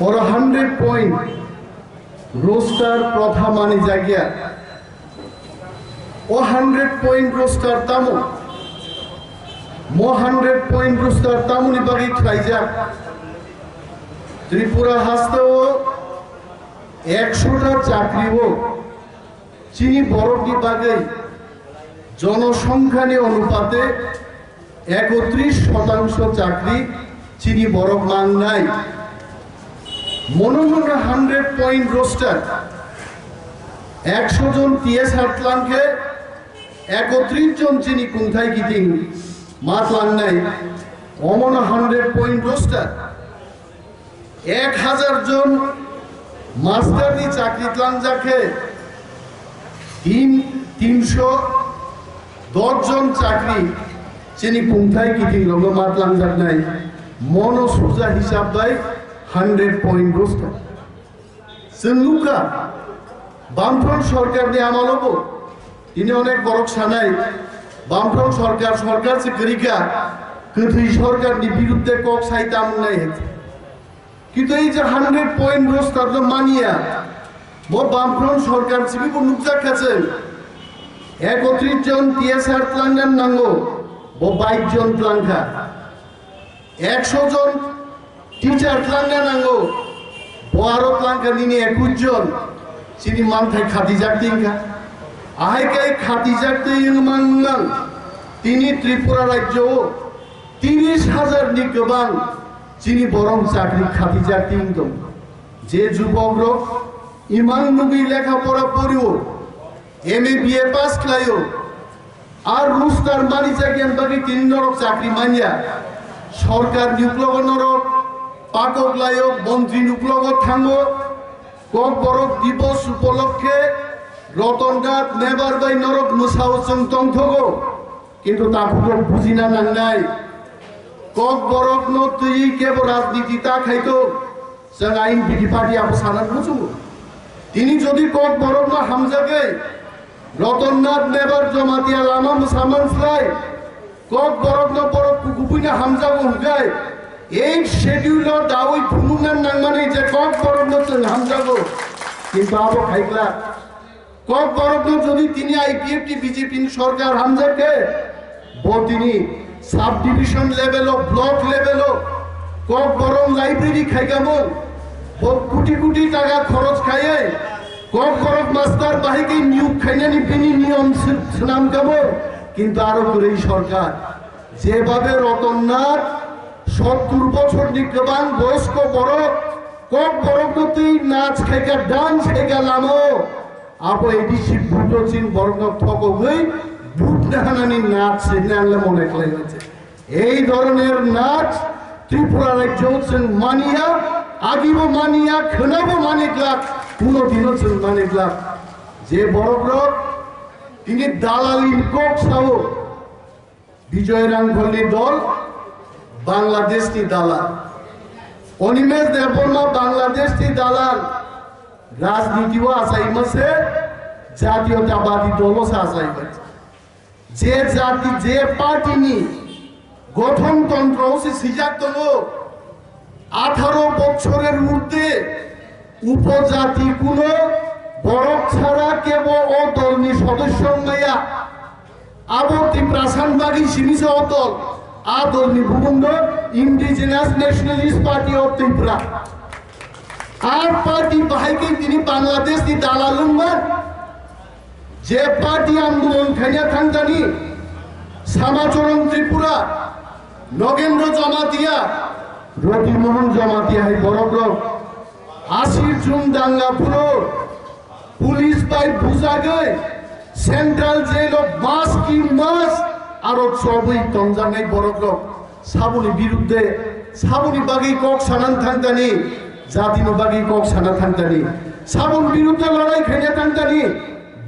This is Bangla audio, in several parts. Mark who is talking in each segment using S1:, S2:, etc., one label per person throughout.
S1: ওর 100 পয়েন্ট রোস্টার প্রথা মানে জায়গা ও 100 পয়েন্ট রোস্টার তামো মো 100 পয়েন্ট রোস্টার তামুনি বাকি খাইজা ত্রিপুরা হাসতেও 100টা চাকরিও চিনি বরফি বাগে জনসংখ্যা অনুপাতে 31% চাকরি চিনি বরফ মান নাই মনোমনে 100 পয়েন্ট রোস্টার 100 জন টিএস হাটলানকে 31 জন চিনি কুন্থাই গিতিং মাতলান নাই অমন 100 পয়েন্ট রোস্টার 1000 জন মাস্টারনি চাকরি তলান যাকে 310 জন চাকরি চিনি কুন্থাই গিতিং রঙ মাতলান যাক নাই মনো সুজা হিসাব বাই 100 পয়েন্ট রোস্টার সেলুকা বামফ্রন্ট সরকার নিয়ে আমালবো তিনি অনেক বড় সানাই বামফ্রন্ট সরকার সরকার সে করিকা কিন্তু এই সরকারনি বিরুদ্ধে কক সাইতাম নাই কিন্তু এই যে 100 পয়েন্ট রোস্টার মানিয়া ও বামফ্রন্ট সরকার সিবি নুকজা কাছে 31 জন টিএসআর প্লাঙ্গান নাঙ্গো ও 22 জন প্লাঙ্কা 100 জন টিচার প্লাঙ্গা নাঙ্গো ও আরো প্লাঙ্কা নিয়ে 21 জন চিনি মানথাই খাতি জাতিঙ্গা আহাইকাই খাতি জাতি মাননাং তিনি ত্রিপুরা রাজ্য 30,000 নি গোবাং চিনি বরং চাকরি খাতি জাতি ইনকাম যে যুবকরা ইমান নবী লেখাপড়া পড়িও এমএ বিএ পাস খাইও আর রুস্টার মানি চাকরি বাকি 3 নরক চাকরি মানিয়া সরকার নিউক্লগ নরক পাকক লাইও মন্ত্রী নিউক্লগ থাঙ্গো কক বরক দিবস উপলক্ষে রতনঘাট নেবার বাই নরক মুসাও তংথগো কিন্তু তাকে বুঝি না নাই কক বরক ন তুই কেবল রাজনীতি তা খাইতো जों आइन बिदि पार्टी आप सानात बुझुगो তিনি যদি কক বরক না হামজাকে রতননাথ নেবার জমাতিয়া লামা মুসামান ফ্লাই কক বরক না বরক কুকুপিনা হামজাগো হুগাই এই শিডিউলর দাওই ভুনুনান নাংমানে যে কক বরক না হামজাগো কিন্তু আবো খাইগলা কক বরক যদি তিনি আইপিএফটি বিজেপি সরকার হামজাকে তিনি sub division level block level কক বরং লাইব্রেরি খাইগামো কোটি কোটি টাকা খরচ খাইয়ে কক বরক মাস্টার বাহিকে নিয়োগ খাইনানি বিনি নিয়ম নাম গামো কিন্তু আরো করে এই সরকার যেভাবে রতননাথ 70 বছর নিকবান বয়স্ক বড় কক বরক নতি নাচ খাইকা ডান্স খাইকা লামো আপো এডিসি ভুটো চিন বরং ঠক হই বুট নাহানানি নাচ সেনে আনলে মনে করেছে এই ধরনের নাচ ত্রিপুরা রাজ্য মানিয়া আগিব মানিয়া খেলাব মানিকলাম কোনোদিনও মানিকলাম যে বড় তিনি দালালি কক সাহ বিজয় রাঙ্গলি দল বাংলাদেশ নি দালাল অনিমেষ দেববর্মা বাংলাদেশ নি দালাল রাজনীতিও আসাই মাসে জাতীয়তাবাদী দলও আসাই মাসে যে জাতি যে পার্টি নি গঠনতন্ত্র সিজাক দল 18 বছরের মধ্যে উপজাতি কোনো বরফ ছাড়া কেবল অদলনি সদস্য মাইয়া আবর্তি প্রাসানবাগী সীমিত অদল আদলনি ভূমন্ড indigenous nationalist party of Tripura আর পার্টি বাহাইকে তিনি বাংলাদেশ দি দালালুমান যে পার্টি আন্দোলন খাইয়া থাঙ্গানি শ্যামাচরণ ত্রিপুরা নগেন্দ্র জমাতিয়া রতিমোহন জমাতিয়া এই বড় 80 জুন দাঙ্গা পুরো পুলিশ বাই বুঝা গে সেন্ট্রাল জেল মাস কি মাস আরো সবই তঞ্জানাই বড় সাবুনি বিরুদ্ধে সাবুনি বাগি কক সানান থাঙ্গানি জাতিনো বাগি কক সানা থাঙ্গানি সাবুন বিরুদ্ধে লড়াই খেয়ে থাঙ্গানি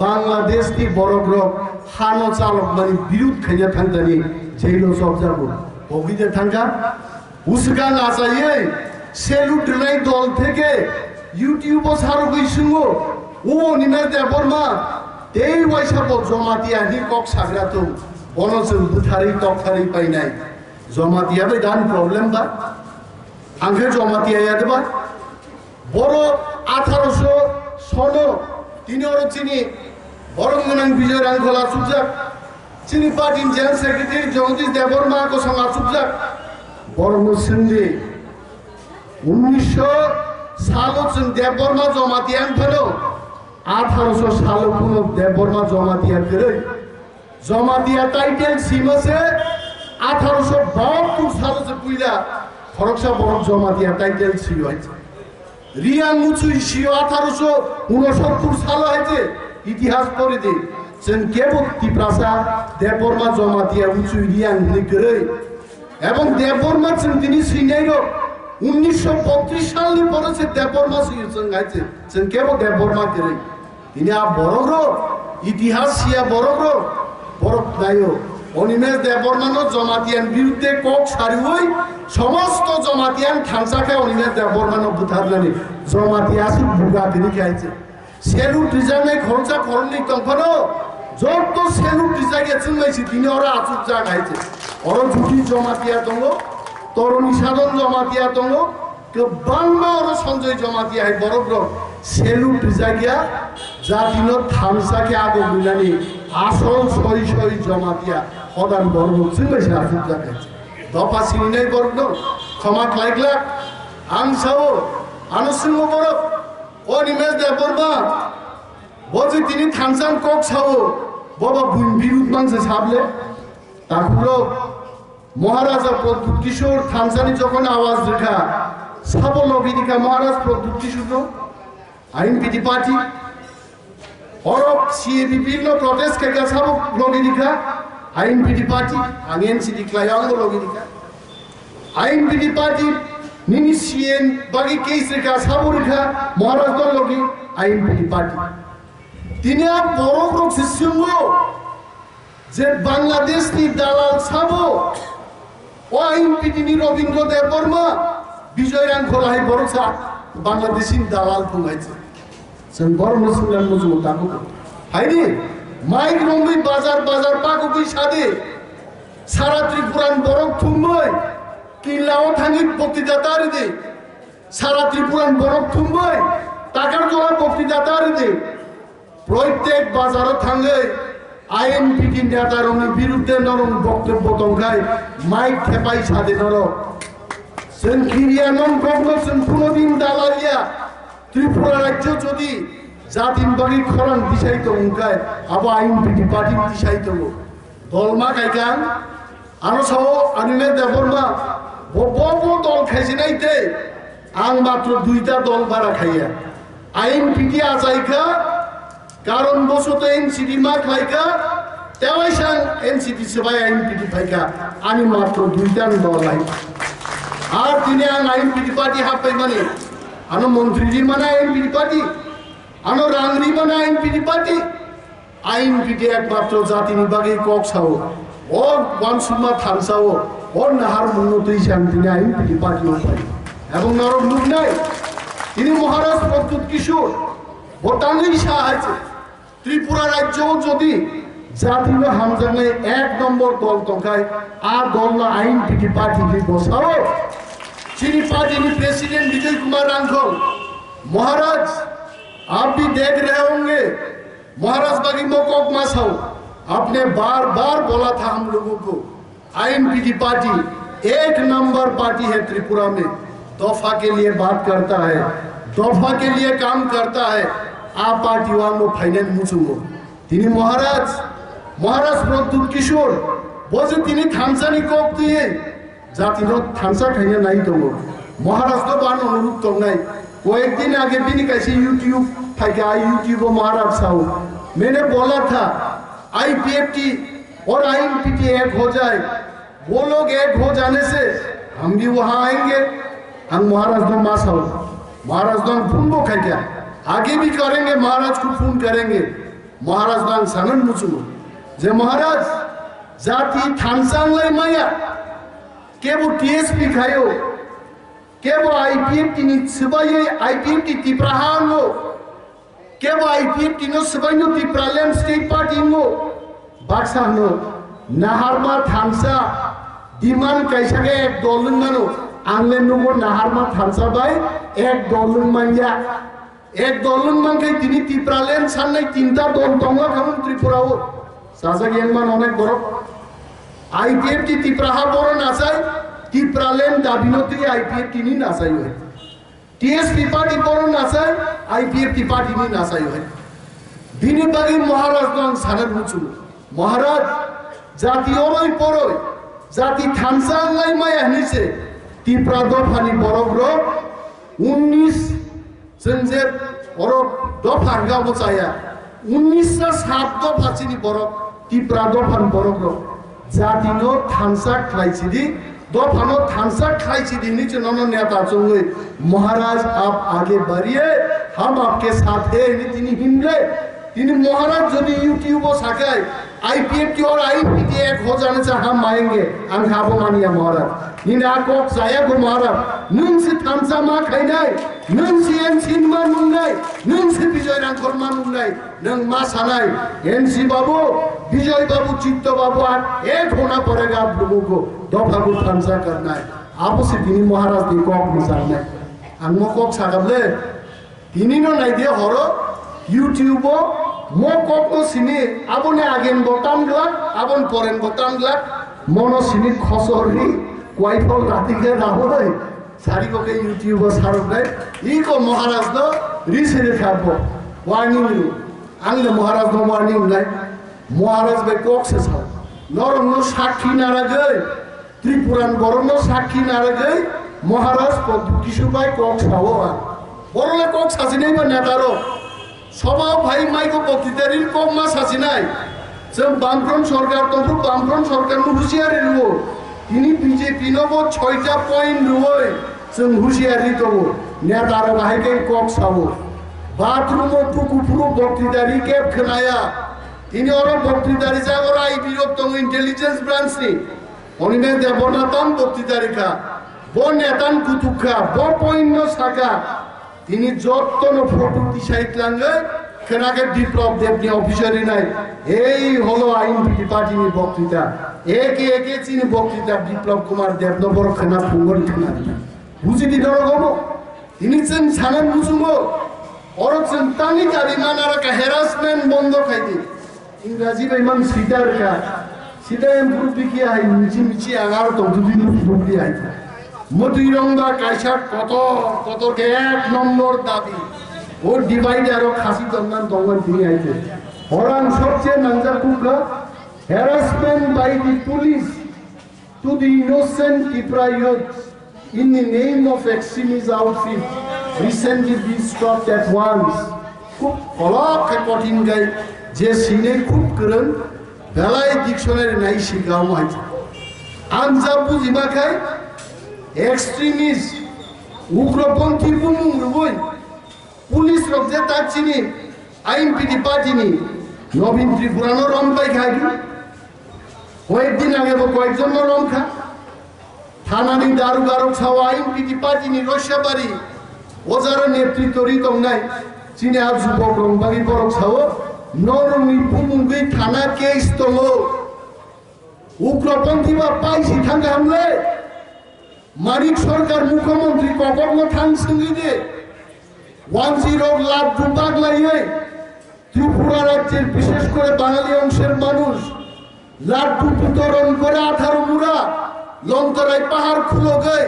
S1: বাংলাদেশ কি বড় হানো চালক মানে বিরুদ্ধ খেয়ে থাঙ্গানি জেলো সব যাবো অভিদে থাঙ্গা উসকা না চাইয়ে সেলুট নাই দল থেকে ইউটিউব সারো গইসুঙ্গো ও নিমের দেবর্মা এই ওয়াইসাব জমাতিয়া হি কক সাগরা তো বনসে বুথারি তকথারি পাই নাই জমাতিয়া বে দান প্রবলেম বা আঙ্গে জমাতিয়া ইয়াদবা বড় 1800 সন তিনি ওরা চিনি বরং বিজয় রাঙ্গলা সুজাক চিনি party general secretary Jagadish Debbarma को संगा सुजाक বরং सिंधे 1900 सालों से देवबर्मा जमातियान फलो 1800 सालों को देवबर्मा जमातियान करे जमातिया टाइटल सीमा से 1872 सालों से पुइला फरकसा बरक जमातिया टाइटल सीमा रियान मुचु सीमा 1869 सालों है इतिहास पढ़े दे जों केवल तिप्रासा देवबर्मा जमातिया मुचु रियान निकरे एवं देवबर्मा जों दिनै सिनायरो 1932 सालनि परे से देवबर्मा जों गायছে जों केवल देवबर्मा करे दिनै आ बरगरो इतिहास सिया बरगरो बरक नायो অনিমেষ দেববর্মানো জমাতিয়ান বিরুদ্ধে কক সারিওই সমস্ত জমাতিয়ান থানসাকে অনিমেষ দেববর্মানো বুথারনানি জমাতিয়াসি বুগা দিনি খাইছে সেলুট ডিজাইনে খরচা করনি তখনো যত সেলুট ডিজাইনে চুমাইছি তিনি ওরা আচুক যা খাইছে ওর জুটি জমাতিয়া দङ তরুণী সাধন জমাতিয়া দङ गोबांबा और सञ्जय जमातिया है बरग्र सेलुट डिजाइया जातिनो थामसाके आगो गुनानि आसल सय सय जमातिया हदान बरग चुमाइसे आचुक जा खाइছে दफा सिनिनाय बरग क्षमा खाइग्ला आं सावो आनुसिंह बरग অনিমেষ দেববর্মা বজে তিনি থানসান কক সাবো বাবা বিরুদ্ধ মাংসে সাবলে তাকুলো মহারাজা প্রদ্যুৎ কিশোর থানসানি যখন আওয়াজ রেখা সাবো লগিনিকা মহারাজ প্রদ্যুৎ কিশোর আইনপিটি পার্টি অরব সিএ বিভিন্ন প্রটেস্ট কে সাবো লগিনিকা আইনপিটি পার্টি আগেন সিটি ক্লায়াঙ্গ লগিনিকা আইনপিটি পার্টি নিনি সিএন বাকি কেস রেখা সাবো রেখা মহারাজ দল লগি আইনপিটি পার্টি তিনি বড় গ্রুপ সিস্টেম যে বাংলাদেশ নি দালাল সাবো ও আইনপিটি নি রবীন্দ্র দেববর্মা বিজয় রাঙ্গলাই বড়সা বাংলাদেশি দালাল ফুমাইছে जों बड़ मुसलमान मुजुम ताको हायनि माइक रंगै बाजार बाजार पाको गई सादे सारा त्रिपुरान बरक थुमबै किलाव थाङि बक्तिदाता दे सारा त्रिपुरान बरक थुमबै टाकार जला बक्तिदाता दे प्रत्येक बाजार थाङै आईएनपिटी नेतारनि बिरुद्धे नरम बक्तव्य दंखाय माइक खेपाय सादे नर जों किरियानम गगन जों कोनोदिन दालालिया त्रिपुरा राज्य যদি জাতিন বাগি খরান দিশাইতো উনকায় আবা আইনপিটি পার্টি দিশাইতো দলমা গাইকান আনো সাও আনিলে দেববর্মা ববো দল খাইছিনাইতে আং মাত্র দুইটা দল ভাড়া খাইয়া আইনপিটি আজাইকা কারণ বসত এনসিডি মা খাইকা তেওয়াইসাং এনসিডি সবাই আইনপিটি ফাইকা আমি মাত্র দুইটা দল আই আর তিনি আং আইনপিটি পার্টি হাফাই মানে आनो मंत्री जी मना आईनपिटी पार्टी आनो रांगरी मना आईनपिटी पार्टी आईनपिटी एकमात्र जातिनि बागै कक सावो और वानसुमा थानसावो और नाहार मुन्नतै शांतिनि आईनपिटी पार्टी पाई এবং নরক লুক নাই তিনি মহারাজ প্রদ্যুৎ কিশোর ভোটাঙ্গি সাহায্যে ত্রিপুরা রাজ্য যদি জাতিনো হামজাঙ্গে এক নম্বর দল তঙ্কায় আর দল না আইনপিটি পার্টি বসাও चीनी पार्टी ने प्रेसिडेंट विजय कुमार रांगल महाराज आप भी देख रहे होंगे महाराज बागी मोकोक मासाओ आपने बार बार बोला था हम लोगों को आईएनपीटी पार्टी एक नंबर पार्टी है त्रिपुरा में दफा के लिए बात करता है दफा के लिए काम करता है आप पार्टी वालों फाइनल मुझुंगो तिनी महाराज प्रद्युৎ किशोर बोझे तिनी थानसानी कोक दिए जातिनो थानसा खाइना नाई दङ महाराज तो बान अनुरूप दं नाई एक दिन आगे भी कैसे यूट्यूब फाइका यूट्यूब महाराज साहब मैंने बोला था आईपीएफटी और आईएनपीटी एक हो जाए वो लोग एक हो जाने से हम भी वहां आएंगे हम महाराज दो माँ साहब महाराज दो फोन को खाई क्या आगे भी करेंगे महाराज को फोन करेंगे महाराज दो सानन मुचु जे महाराज जाति थानसांग लाई माया केवो टीएसपी खायो केवो आईपीएफटी नि सबायै आईपीएफटी तिप्राहांगो केवो आईपीएफटी नो सबायनो तिप्रालेन स्टेट पार्टी ngo बाक्सानो नाहारमा थांसा दिमान काइसागे एक दलननो আংলেন নগর নাহারমা থানসাবাই এক দলং মাইয়া এক দলং মানকে তিনি ত্রিপুরালেন সান্নাই তিনটা দল তংলা খামন ত্রিপুরাও সাজা গিয়ানমান অনেক বড় আইপিএফ টি ত্রিপুরাহা বড় নাচাই ত্রিপুরালেন দাবিনতি আইপিএফ তিনি নাচাই হয় টিএসপি পার্টি বড় নাচাই আইপিএফ টি পার্টি নি নাচাই হয় দিনে বাগি মহারাজ দন সানার মুচু মহারাজ জাতীয় ওই পড়ই জাতি থানসা লাই মায়া নিছে ত্রিপুরা দফানি বড়গ্র 19 जोंजे बरफ दफान गावो चाया 1907 दफा चिनि बरफ टिप्रा दफान बरफ जातिनो थानसा खाइसिदि दफानो थानसा खाइसिदि नीचे ननो नेता चंगे महाराज आप आगे बढ़िए हम आपके साथ हैं तिनी हिमले तिनी महाराज यदि यूट्यूब साकाय आईपीएफ की और आईपीटी एक हो जाने से हम आएंगे हम खाबो मानिया महाराज निना कोक जाया गो महाराज नोंसि थानसा मा खाइनाय नोंसि एनसि मा नुनाय नोंसि विजय रांखर मा नुनाय नों मा सानाय एनसि बाबू विजय बाबू चित्त बाबू आ एक होना पड़ेगा आप लोगों को दफा को थानसा करना है आप से तिनी महाराज दी कोक निसारनाय आंगो कोक सागाबले तिनी नो नाय दे हरो यूट्यूब मो कोको सिनी आबने आगेन बोताम ग्लाक आबन परेन बोताम ग्लाक मनो सिनी खसरी क्वाइफल रातिके राहोय सारी को के यूट्यूब सारक नै इको महाराज दो रिसेरे खाबो वार्निंग नु आंगले महाराज दो वार्निंग नै महाराज बे कोक से छ नरनो साक्षी नारागै त्रिपुरान बरनो साक्षी नारागै महाराज किशुबाई कोक छावो बरले कोक सासिनै बा नेतारो सभा भाई माइको बक्तिदारी कम मा सासिनाय जों बामफ्रन सरकार तंत्र बामफ्रन सरकार नु हुसियारि रुओ तिनी बीजेपी नबो 6टा पॉइंट रुओय जों हुसियारि दङो नेतार बाहायके कक सावो बाथरूम पुकुपुरु बक्तिदारी के खोनाया तिनी अर बक्तिदारी जागर आइ बिरोध दङ इंटेलिजेंस ब्रांच नि अनिमे देबनाथन बक्तिदारिका ब नेतान कुतुका ब पॉइंट न साका তিনি যতন ফটো দিছাইত লাঙ্গে কেনাকে বিপ্লব দেবনি অফিসারি নাই এই হলো আইনপিটি পার্টির বক্তৃতা একে একে চিনি বক্তৃতা বিপ্লব কুমার দেবনগর কেনা ফুঙ্গরি কেনা বুঝি দি নরগম তিনি চেন সানান বুঝুমো অরচেন তানি গাড়ি মানারা কা হ্যারাসমেন্ট বন্ধ খাইদি ইংরেজি বেমান সিটার কা সিটা এমপ্রুভ কি আই মিছি মিছি আগার তো দুদিন বুবলি আই মতিরঙ্গা কাইসার কত কত এক নম্বর দাবি ও ডিভাইড আরো খাসি দন্নান দঙ্গন দিয়ে আইছে হরান সবচেয়ে নাঞ্জা কুকরা harassment by the police to the innocent Tripura youth in the name of extremist outfit recently be stopped at once খুব কলক কঠিন গাই যে সিনে খুব করন বেলায় ডিকশনারি নাই শিখাও আইছে আনজা বুঝিমা খাই एक्सट्रीमिस्ट उग्रपंथी बुमुंगरुबोय पुलिस रखजे ताचिनी आईनपिटी पार्टीनी नवीन त्रिपुरानो रमबाई खाइदु कয়েকদিন আগে কয়েকজন রমখা থানানি দারুগারক ছাও আইনপিটি পার্টিনি রশাবাড়ি ওজার নেতৃত্বরি দংনাই চিনে আজ যুবক রংবাগি বরক ছাও নরমি বুমুঙ্গি থানা কেস দলো উগ্রপন্থী বা পাইছি থাঙ্গা হামলে মানিক সরকার মুখ্যমন্ত্রী কখনো থান সঙ্গী দে 10 লাখ দুবাগ লাইয়ে ত্রিপুরা রাজ্যের বিশেষ করে বাঙালি অংশের মানুষ লাড্ডু বিতরণ করে 18 মুড়া লঙ্করাই পাহাড় খুলো গে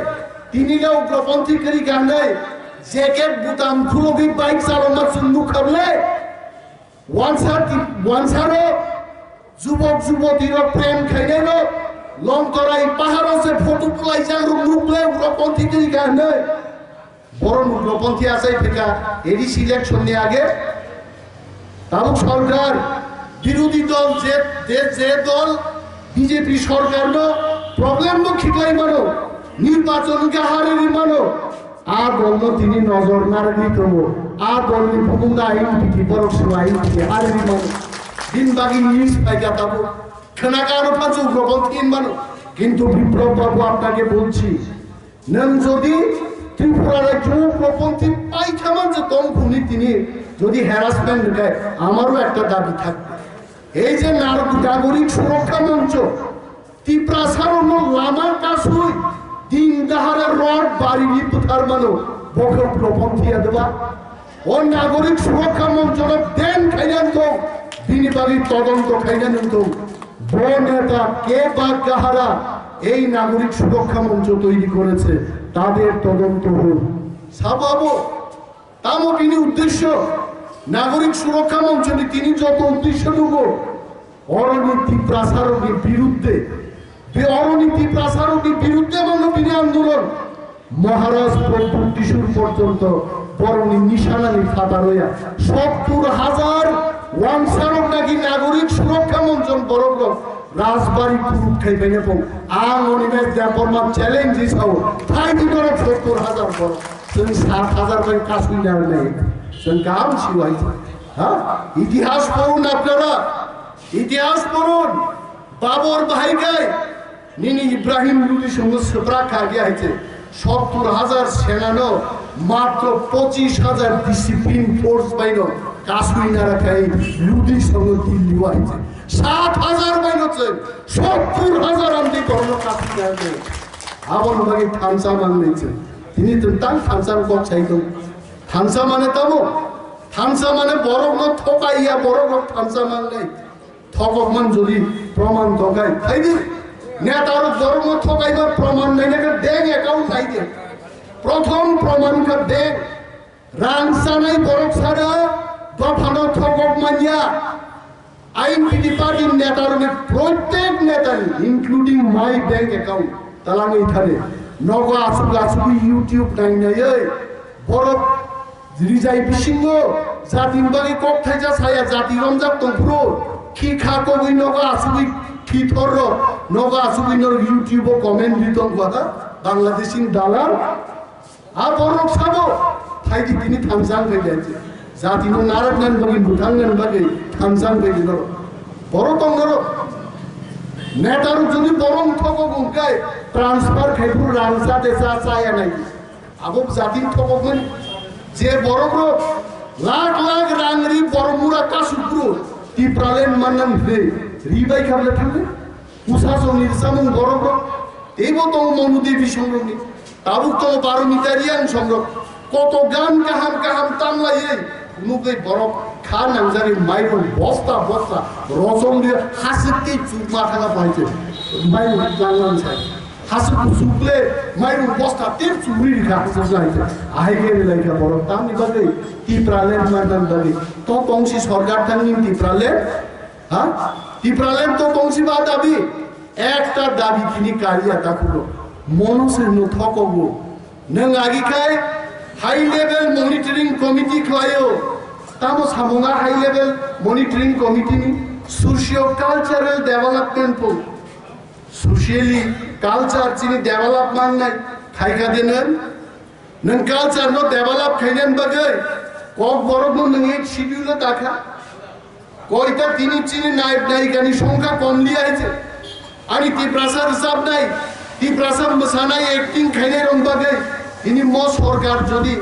S1: তিনিগা উগ্রপন্থী করি গানে জ্যাকেট বুতাম খুলো গই বাইক চালানো চুন্দু খাবলে ওয়ানসারে যুবক যুবতীর প্রেম খাইনে লঙ্করাই পাহাড় আছে ফটো তুলাই যা রূপলে উগ্রপন্থী করি গানে বড় উগ্রপন্থী আছে ফিকা এডি সিলেকশন নিয়ে আগে তাও সরকার বিরোধী দল যে দল বিজেপি সরকার নো প্রবলেম তো খিকলাই মানো নির্বাচনকে হারেনি মানো আর বলল তিনি নজর নারানি তো আর বললি ভূমিকা আইনপিটি বরক সময় আইনপিটি হারেনি মানো দিন বাকি নিউজ পাইকা তাবো খানাকারও পাঁচু উগ্রপন্থী মানো কিন্তু বিপ্লব বাবু আপনাকে বলছি নন যদি ত্রিপুরা রাজ্য উগ্রপন্থী পাইখামান যে দম খুনি তিনি যদি হ্যারাসমেন্ট দেয় আমারও একটা দাবি থাকবে এই যে নাগরিক সুরক্ষা মঞ্চ ত্রিপুরা সারণ লামার কাজ হই দিন দাহারের রড বাড়ি পুথার মানো বকে প্রপন দিয়া দেবা ও নাগরিক সুরক্ষা মন্ত্রণালয় দেন খাইলেন তো বিনিবাগী তদন্ত খাইলেন তো নেতা কে বা কাহারা এই নাগরিক সুরক্ষা মঞ্চ তৈরি করেছে তাদের তদন্ত হোক সাবাবো তামও তিনি উদ্দেশ্য নাগরিক সুরক্ষা মঞ্চ তিনি যত উদ্দেশ্য নেব অরনীতি প্রসারকের বিরুদ্ধে অরনীতি প্রসারকের বিরুদ্ধে মানবীয় আন্দোলন মহারাজ প্রভু টিসুর পর্যন্ত বরণী নিশানানি ফাটা রইয়া ৭০,০০০ ওয়াংসারক নাকি নাগরিক সুরক্ষা মঞ্চ বরং রাজবাড়ি পুরুষ খাইবেন এবং আং অনিমেষ দেপরমা চ্যালেঞ্জ হিসাব তাই ভিতরে ৭০,০০০ বড় ৭,০০০ ভাই কাশুই নেওয়ার নেই কাম শিবাইছে হ্যাঁ ইতিহাস পড়ুন আপনারা ইতিহাস পড়ুন বাবর ভাইকায় নিনি ইব্রাহিম লুদির সঙ্গে সেপরা খাগে আছে ৭০,০০০ সেনানো মাত্র ২৫,০০০ ডিসিপ্লিন ফোর্স বাইন কাশুই না রাখাই লুদির সঙ্গে দিল্লি হয়েছে ৭,০০০ বাইন হচ্ছে ৭০,০০০ আমি করলো কাশুই না রাখে আবার ভাগে থামসা মান নিয়েছে তিনি তো তাই থামসার কম চাইতো থামসা মানে তামো থামসা মানে বরফ ন থকাইয়া বরফ থামসা মান নেই থকক মান যদি প্রমাণ থকাই তাই দি নেতার বরফ ন থকাইবার প্রমাণ নাই না দেখ অ্যাকাউন্ট নাই দে প্রথম প্রমাণ কর দেখ রাংসা নাই বরফ ছাড়া দফানো থকক মানিয়া আইনজীবী পার্টির নেতার প্রত্যেক নেতার ইনক্লুডিং মাই ব্যাংক অ্যাকাউন্ট তালাং এইখানে নগ আসুক আসুক ইউটিউব নাই নাই বরফ রিজাই বিসিংহ জাতিন বাকি কক থাইজা ছায়া জাতি রমজাক তংফ্রো কি খা কবি নগ আসুক কি থর নগ আসুক নর ইউটিউব কমেন্ট দিতন কথা বাংলাদেশি দালাল আর বরফ ছাবো থাইদি তিনি থামসাং হয়ে যাচ্ছে জাতি নো নারক নান বাকি ভুটাঙ্গান বাকি থামসাং হয়ে গেল বড় তঙ্গর নেতার যদি বরং থক গুনকায় ট্রান্সফার খাইপুর রাংসা দেশা চায়া নাই আবো জাতির থক যে বড় বড় লাখ লাখ রাংরি বড়মুড়া কাশুপুর টিপ্রালেন মান্নান ভে রিবাই খাবলে থাকবে উসাসো নিরসামন বড় বড় এইব তো মনুদেবী সংগ্রহী তাবুক তো 12 মিটারিয়ান সংগ্রহ কত গান কাহাম কাহাম তামলাই মুখে বরফ খা নাংজারি মাইরন বস্তা বস্তা রসম দিয়ে হাসিতে চুপ মাথাটা পাইছে মাইরন জানলাম চাই হাসিতে চুপলে মাইরন বস্তা তেল চুরি রেখা হাসি যাইছে আইগে লাইকা বরফ তাম নিবাগে টিপ্রালেন মানদান দাগে তো তংসি সরকার থাকি টিপ্রালেন হ্যাঁ টিপ্রালেন তো তংসি বা দাবি একটা দাবি তিনি কারিয়া তাকুলো মনসের নো থকবো নং আগিখায় হাই লেভেল মনিটরিং কমিটি খায়ও তামো সামঙ্গা হাই লেভেল মনিটরিং কমিটি নি সোশিও কালচারাল ডেভেলপমেন্ট পো সোশিয়ালি কালচার চিনি ডেভেলপমেন্ট নাই খাইকা দেনেন নং কালচার নো ডেভেলপ খাইনেন বাগে কক বড় নং এক শিডিউলে দেখা কয়টা তিনি চিনি নাইব নায়িকানি সংখ্যা কম লিয়ে আছে আনি তি প্রাসার হিসাব নাই তি প্রাসার মসানাই অ্যাক্টিং খাইনে রং বাগে তিনি ম সরকার যদি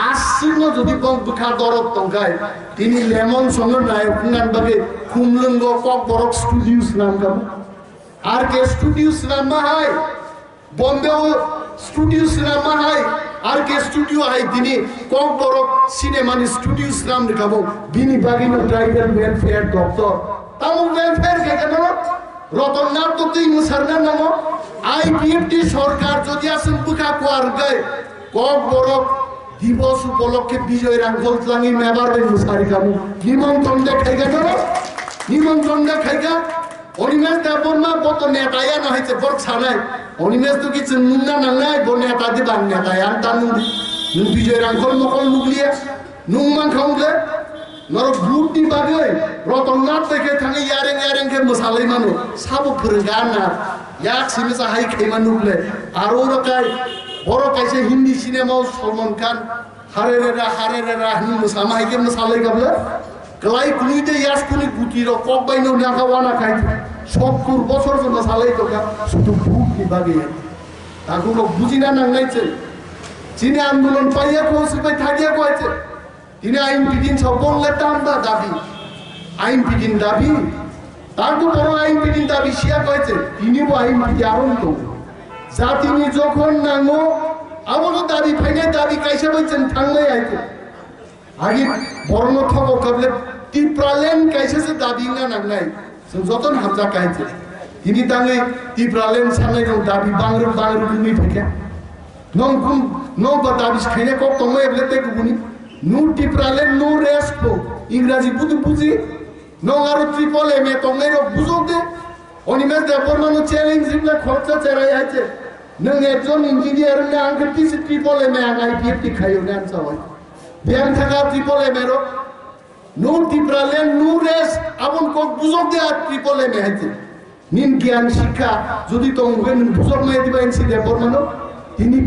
S1: আশ্চিন্ন যদি কঙ্কা দরদ টঙ্কায় তিনি লেমন সঙ্গে নায়ক নাম বাগে কুমলঙ্গ কক বরক স্টুডিওস নাম কাম আর কে স্টুডিওস নাম হাই বম্বেও স্টুডিওস নাম হাই আর কে স্টুডিও হাই তিনি কক বরক সিনেমানি স্টুডিওস নাম দেখাবো বিনি বাগিনো ট্রাইবাল ওয়েলফেয়ার দপ্তর তাম ওয়েলফেয়ার কে কেন রতননাথ তো তুই মুসারনার নাম আইপিএফটি সরকার যদি আসেন বুকা কোয়ার গায় কক বরক দিবস উপলক্ষে বিজয় রাঙ্গল লাঙি মেবার মুসারি কামু নিমন্ত্রণ দেখাইগা ধর নিমন্ত্রণ দেখাইগা অনিমেষ দেবর্মা কত নেতায়া না হয়েছে বর ছাড়াই অনিমেষ তো কিছু নুনা নাঙ্গাই বো নেতা দিবান নেতায়া তার নুদি বিজয় রাঙ্গল মকল নুগলিয়ে নুংমান খাউলে নর বুটি বাগে রতননাথ দেখে থাকে ইয়ারেং ইয়ারেং কে মশালাই মানো সাবো ফুরগান না ইয়াক সিমেসা হাই খাইমান নুগলে আর ওরকাই বড় কাইছে হিন্দি সিনেমাও সলমান খান হারেরেরা হিন্দু সামাইকে মশালাই গাবলে গলাই কুইতে ইয়াস কুনি গুটির কক বাইনো নাখাওয়ানা খাই ৭০ বছর জন্য সালাই তোকা শুধু বুটি বাগে তাগুলো বুঝি না নাঙ্গাইছে চীনে আন্দোলন পাইয়া কোসি পাই থাকিয়া কইছে তিনি আইন পিটিন সব বললে টামদা দাবি আইন পিটিন দাবি তার তো বড় আইন পিটিন দাবি শিয়া কয়েছে তিনিও আইন পিটি আরম্ভ জাতিনি যখন নাঙ্গো আমারও দাবি ফাইনাই দাবি কাইসে বলছেন থাংলাই আইতে আগে বর্ণ থক কাবলে টিপ্রালেন কাইসে যে দাবি না নাংনাই যতন হামজা কাইছে তিনি তাঙ্গে টিপ্রালেন সানাই রং দাবি বাংরু বাংরু তুমি ফেকে নং কুম নং বা দাবি খাইনে কক তঙ্গ এবলেতে গুনি নু টিপ্রালেন নু রেস্ট ইংরাজি বুঝি বুঝি নং আরো ট্রিপল এম এ তঙ্গাই রক বুঝো দে অনিমেষ দেববর্মন চ্যালেঞ্জ জিবলা খরচা চেরাই আছে নং একজন ইঞ্জিনিয়ার না আঙ্কে TC triple M A আঙ্গাই PFT খাইও না আনসাওয়াই ব্যাং থাকা ট্রিপল এম এর নো টিপ্রালেন নো রেস আপন cock বুঝক they R triple M A আছে নিন জ্ঞান শিক্ষা যদি তঙ্গেন বুঝক মে দিবা এনসি দেববর্মন তিনি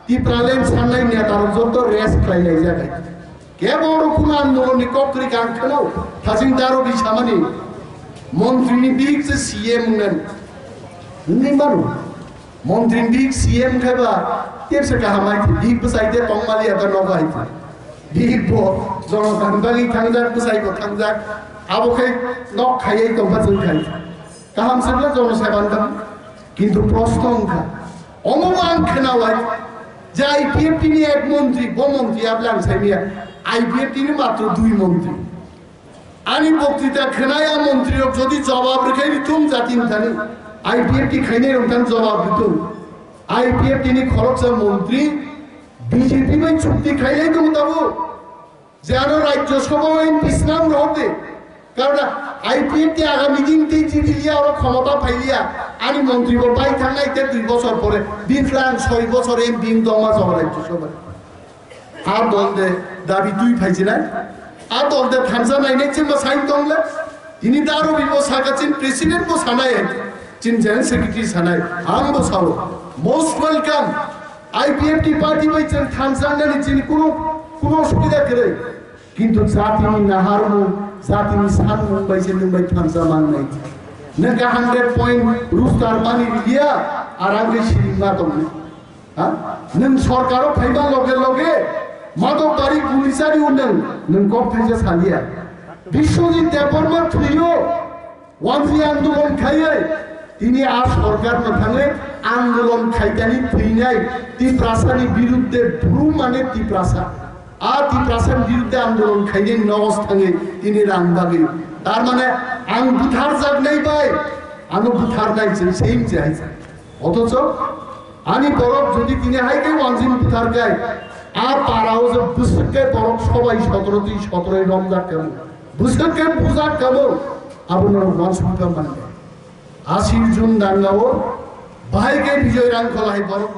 S1: টিপ্রালেন সানাই নিয়া তার যত রেস খাইলাই যাবে কে বড় কোন আন্দোলনে ককরি কাং খানাও থাসিং দারো বিছামানি মন্ত্রী বিগ যে সিএম নেন নি মানো মন্ত্রী বিগ সিএম খাবা তেরসে কাহামাই বিগ বসাইতে তংমালি আদা নগাইতে বিগ ব জনতান্ত্রিক থাংজাক বসাইবো থাংজাক আবখাই নক খাইয়ে তংবা জৈ খাই কাহাম সেবলা জনসেবান কাম কিন্তু প্রশ্ন অংখা অমমান খানাওয়াই যে আইপিএফটি নিয়ে এক মন্ত্রী মন্ত্রী আপলাং সাইমিয়া আইপিএফটি নিয়ে মাত্র 2 মন্ত্রী আনি বক্তৃতা খানায়া মন্ত্রী যদি জবাব রেখে দিতুম জাতিন থানি আইপিএফটি খাইনে রংথান জবাব দিতুম আইপিএফটি নিয়ে খরচা মন্ত্রী বিজেপি में চুক্তি খাইলে তো তাবো যেন রাজ্যসভা এমপি নাম রহতে কারণ আইপিএফটি আগামী দিন তে চিঠিলিয়া আর ক্ষমতা পাইলিয়া আনি মন্ত্রী বাই থানাইতে 2 বছর পরে 20 লাখ 6 বছর এমপি দমা জমা রাজ্যসভা আর দলদে দাবি তুই পাইছি না আর দলদে থানসা নাইনে চিমা সাইন তংলে তিনি দারো বিবো সাকাচিন প্রেসিডেন্ট বো সানায় চিন জেনারেল সেক্রেটারি সানায় আম বসাও মোস্ট ওয়েলকাম আইপিএফটি পার্টি বইছেন থানসাঙ্গানি চিনি কোনো অসুবিধা করে কিন্তু জাতিনি নাহারমু জাতিনি সান মুম্বাই সে মুম্বাই থানসা মান নাই নকা 100 পয়েন্ট রুস্তার মানি দিয়া আর আগে শিরিমা তমনে হ্যাঁ নন সরকারও ফাইবা লগে লগে মাদক বাড়ি পুলিশারি উন্নয়ন নন কপ থাইছে সালিয়া বিশ্বজিৎ দেববর্মা থুইও ওয়ানজি আন্দোলন খাইয়ে তিনি আর সরকার না থাকলে আন্দোলন খাইতানি থুইনাই তীব্রাসানি বিরুদ্ধে ভ্রু মানে তীব্রাসা আর তীব্রাসার বিরুদ্ধে আন্দোলন খাইয়ে নবস্থানে তিনি রামবাগে তার মানে আং বুথার জাগ নাই ভাই আনো বুথার নাই সেই চাইছে অথচ আনি বরফ যদি তিনি হাইকে ওয়ানজিন বুথার গায় আর পারাও যে বুসকে বরফ সবাই 17 রমজান কেমন বুসকে পূজা কেমন আপনার মানসুকা মানে 80 জুন দাঙ্গাও ভাইকে বিজয় রাং খলাই বরফ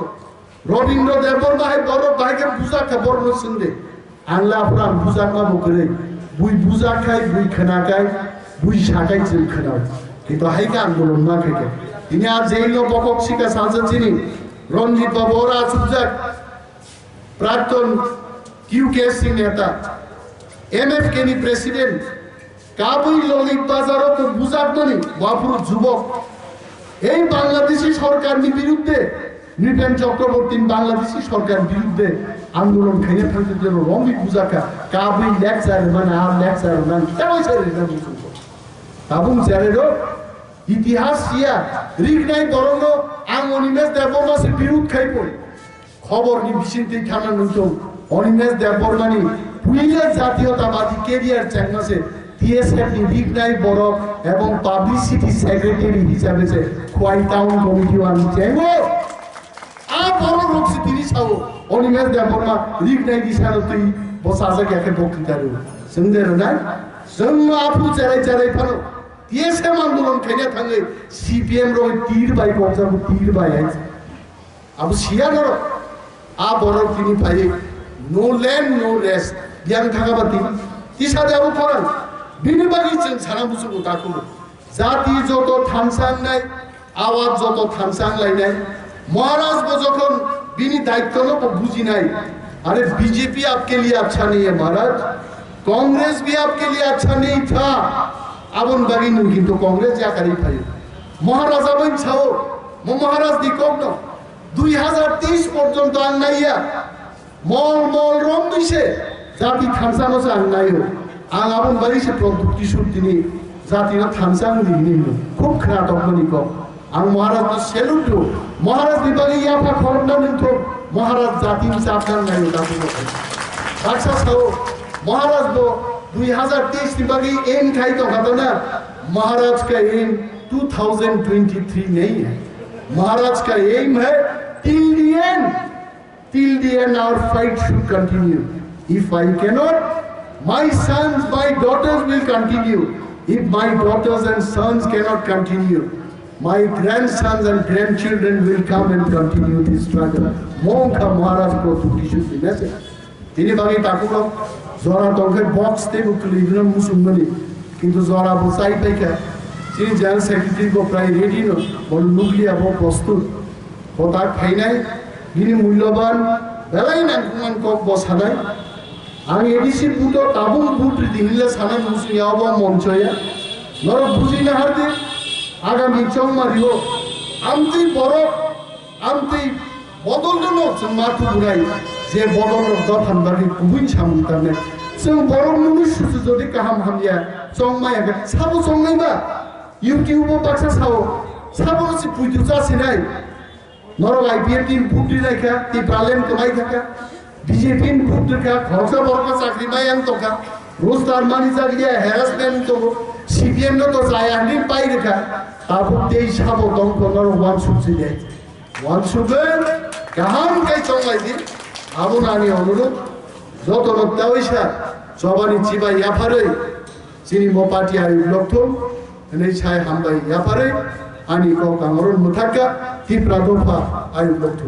S1: রবীন্দ্র দেববর্মা বরফ ভাইকে পূজা কে বরফ সঙ্গে আল্লাহ পুরান পূজা কাম করে বুই পূজা খাই বুই খানা খাই বুই শাকাই চিল খানাও কিন্তু হাইকে আন্দোলন না থেকে তিনি আর জেল বকক শিকা সাজা চিনি রঞ্জিত বাবু ওরা সুজাক প্রাক্তন কিউকেএসসি নেতা এমএফকে নি প্রেসিডেন্ট কাবুই ললিত বাজারও তো বুঝাতনি বাপুর যুবক এই বাংলাদেশি সরকারের বিরুদ্ধে নৃপেন চক্রবর্তী বাংলাদেশি সরকার বিরুদ্ধে আন্দোলন খাইয়ে থাকতে জন্য রঙি বুঝাকা কাবুই লেকচার মানে আর লেকচার মান কেমন ছেড়ে না বুঝুন তাবুং ছেড়েরও ইতিহাস ইয়া রিগনাই বরং অনিমেষ দেববর্মাসের বিরুদ্ধ খাই পড়ে খবর নি বিচিন্তি থানা নতুন অনিমেষ দেববর্মানি পুইলে জাতীয়তাবাদী কেরিয়ার চ্যাংমাসে টিএসএফ নি রিগনাই বড় এবং পাবলিসিটি সেক্রেটারি হিসাবে যে খোয়াই টাউন কমিটি ওয়ান চ্যাংগো আ বড় রকসি তিনি সাও অনিমেষ দেববর্মা রিগনাই দিশানো তুই বসা আছে কে বক্তৃতা রে সুন্দর না জন্ম আপু চারাই ফানো টিএসএম আন্দোলন খাইয়া থাকলে সিপিএম রই তীর বাই কবজা তীর বাই আছে আবু সিয়ানো আ বড় তিনি পাই নো ল্যান্ড নো রেস্ট জ্ঞান থাকাবাতি তিসাদে আবু করেন বিনিবাগিছেন সারা বুঝু তাকু জাতি যত থানসাং নাই আওয়াজ যত থানসাং লাই নাই মহারাজ যখন বিনি দায়িত্ব লো বুঝি নাই अरे बीजेपी आपके लिए अच्छा नहीं है महाराज कांग्रेस भी आपके लिए अच्छा नहीं था अब उन बागी नहीं तो कांग्रेस जा करी भाई महाराजा बन छाओ महाराज दिखो ना 2030 পর্যন্ত আন্নাইয়া মল রং দিছে জাতি থানসানো সে আন্নাইও আলাবন বাড়ি সে প্রযুক্তি সুর তিনি জাতির থানসান দিনি খুব খারাপ অপমানি কম ang Maharaj to salute to Maharaj di bagi apa khorna ninto Maharaj jatin chapnar nayo dapu ko baksa sao Maharaj do 2023 di bagi aim khai to khata na Maharaj ka aim 2023 nahi hai Maharaj ka aim hai till the end our fight should continue if I cannot my sons my daughters will continue if my daughters and sons cannot continue my grandsons and grandchildren will come and continue this struggle. Monka Maharaj ko tuki shukti message. Tini bagi takulo zora tongke box te bukuli ibn musumani. Kintu zora busai paika. Tini general secretary ko pray ready no. Bol nuclear bo postur. Bota khainai. Gini mulyaban. Belai nan kuman ko bosadai. Ang ADC puto tabung putri dihile sana musu yawa monchoya. Noro buzi na harde. আগামী চৌমারিও আমতি বড় আমতি বদল জন্য মাথু বুড়াই যে বদলের দফান বাড়ি গুবুন সামুতানে जों बर' मनुष्य যদি কাহাম হামিয়া চংমায়াকে সাবো চংনাইবা ইউটিউবও বাক্সা সাবো সাবো সে পুইতু যাসিনাই নরক আইপিএ টিম ফুটি রাখা তি পার্লামেন্ট কমাই থাকা বিজেপি ফুটি রাখা খরচা বর্গ চাকরি মায়াং তকা রোজদার মানি জাগিয়া হ্যারাসমেন্ট তো সিপিএম তো জায়ানি পাই রেখা তারপর তেই সাবো দঙ্ক নর ওয়ান সুচি দেয় ওয়ান সুবেন কাহাম কাই চংলাই দিন আবু নানি অনুরোধ যত রক্তা হইসা সবানি চিবাই ইয়াফারে চিনি মো পার্টি আয়ু লক্ষ্য নেই ছায় হামবাই ইয়াফারে আনি ক কামরন মুথাকা তি প্রাদফা আয়ু লক্ষ্য